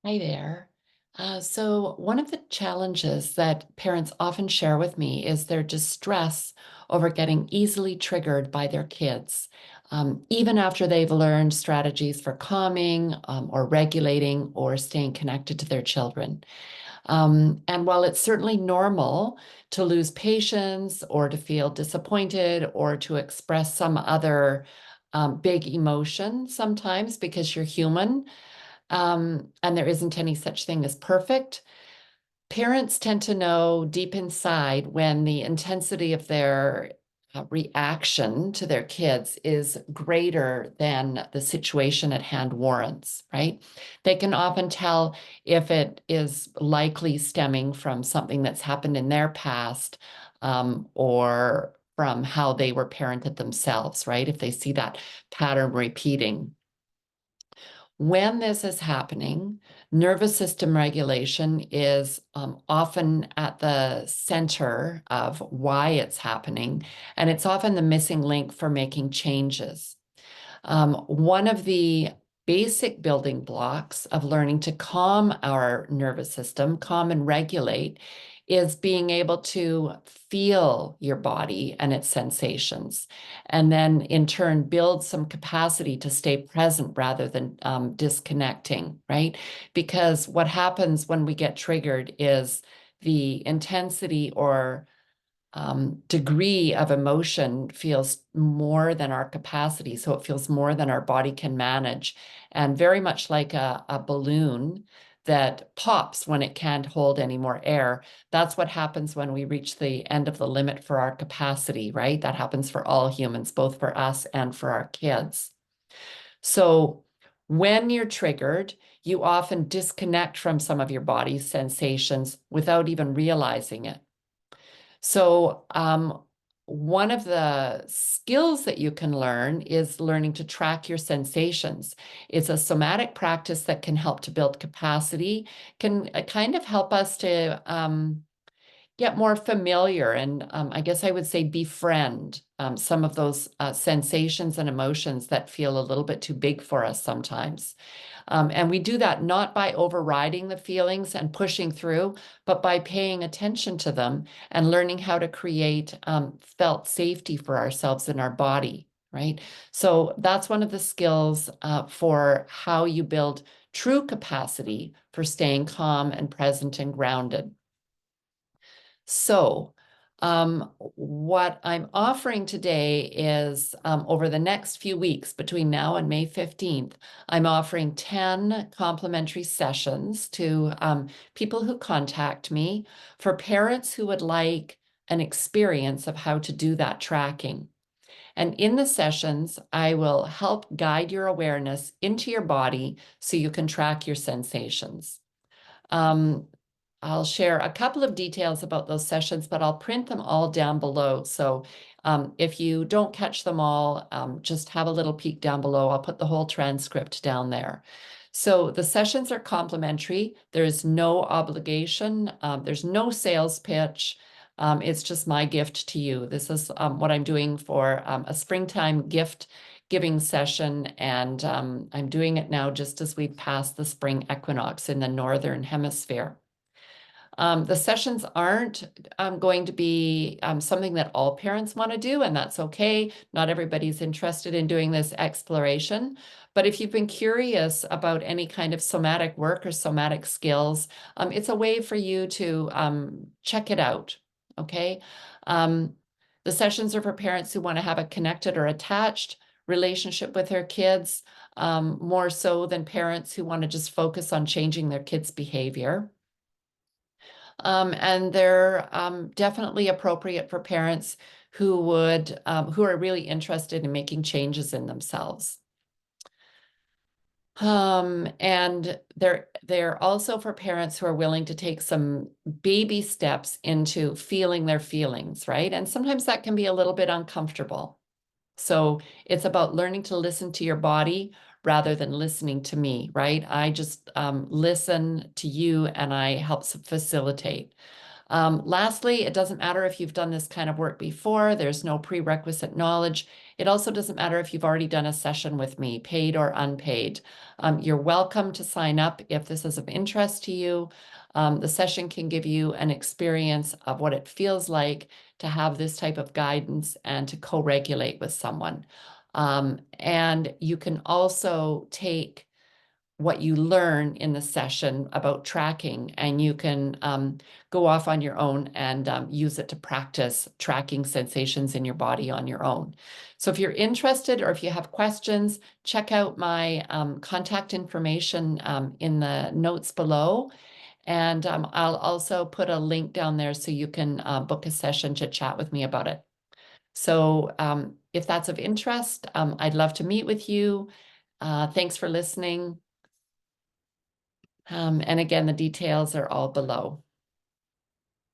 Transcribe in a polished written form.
Hi there. So one of the challenges that parents often share with me is their distress over getting easily triggered by their kids, even after they've learned strategies for calming, or regulating or staying connected to their children. And while it's certainly normal to lose patience or to feel disappointed or to express some other big emotion sometimes because you're human, and there isn't any such thing as perfect. Parents tend to know deep inside when the intensity of their reaction to their kids is greater than the situation at hand warrants, right? They can often tell if it is likely stemming from something that's happened in their past, or from how they were parented themselves, right? If they see that pattern repeating. When this is happening, nervous system regulation is often at the center of why it's happening, and it's often the missing link for making changes. One of the basic building blocks of learning to calm our nervous system, calm and regulate, is being able to feel your body and its sensations, and then in turn build some capacity to stay present rather than disconnecting, right? Because what happens when we get triggered is the intensity or degree of emotion feels more than our capacity. So it feels more than our body can manage. And very much like a balloon that pops when it can't hold any more air. That's what happens when we reach the end of the limit for our capacity, right? That happens for all humans, both for us and for our kids. So when you're triggered, you often disconnect from some of your body's sensations without even realizing it. So, one of the skills that you can learn is learning to track your sensations. It's a somatic practice that can help to build capacity, can kind of help us to get more familiar and I guess I would say befriend some of those sensations and emotions that feel a little bit too big for us sometimes. And we do that not by overriding the feelings and pushing through, but by paying attention to them and learning how to create felt safety for ourselves in our body, right? So that's one of the skills for how you build true capacity for staying calm and present and grounded. So, what I'm offering today is over the next few weeks, between now and May 15th, I'm offering 10 complimentary sessions to people who contact me for parents who would like an experience of how to do that tracking. And in the sessions, I will help guide your awareness into your body so you can track your sensations. Um, I'll share a couple of details about those sessions, but I'll print them all down below. So if you don't catch them all, just have a little peek down below. I'll put the whole transcript down there. So the sessions are complimentary. There's no obligation. There's no sales pitch. It's just my gift to you. This is what I'm doing for a springtime gift giving session, and I'm doing it now just as we pass the spring equinox in the northern hemisphere. The sessions aren't going to be something that all parents want to do, and that's okay. Not everybody's interested in doing this exploration. But if you've been curious about any kind of somatic work or somatic skills, it's a way for you to check it out, okay? Um, the sessions are for parents who want to have a connected or attached relationship with their kids, more so than parents who want to just focus on changing their kids' behavior. And they're definitely appropriate for parents who are really interested in making changes in themselves. And they're also for parents who are willing to take some baby steps into feeling their feelings, right? And sometimes that can be a little bit uncomfortable. So it's about learning to listen to your body rather than listening to me, right? I just listen to you and I help facilitate. Lastly, it doesn't matter if you've done this kind of work before, there's no prerequisite knowledge. It also doesn't matter if you've already done a session with me, paid or unpaid. You're welcome to sign up if this is of interest to you. The session can give you an experience of what it feels like to have this type of guidance and to co-regulate with someone. And you can also take what you learn in the session about tracking, and you can go off on your own and use it to practice tracking sensations in your body on your own. So if you're interested or if you have questions, check out my contact information in the notes below. And I'll also put a link down there so you can book a session to chat with me about it. So if that's of interest, I'd love to meet with you. Thanks for listening. And again, the details are all below.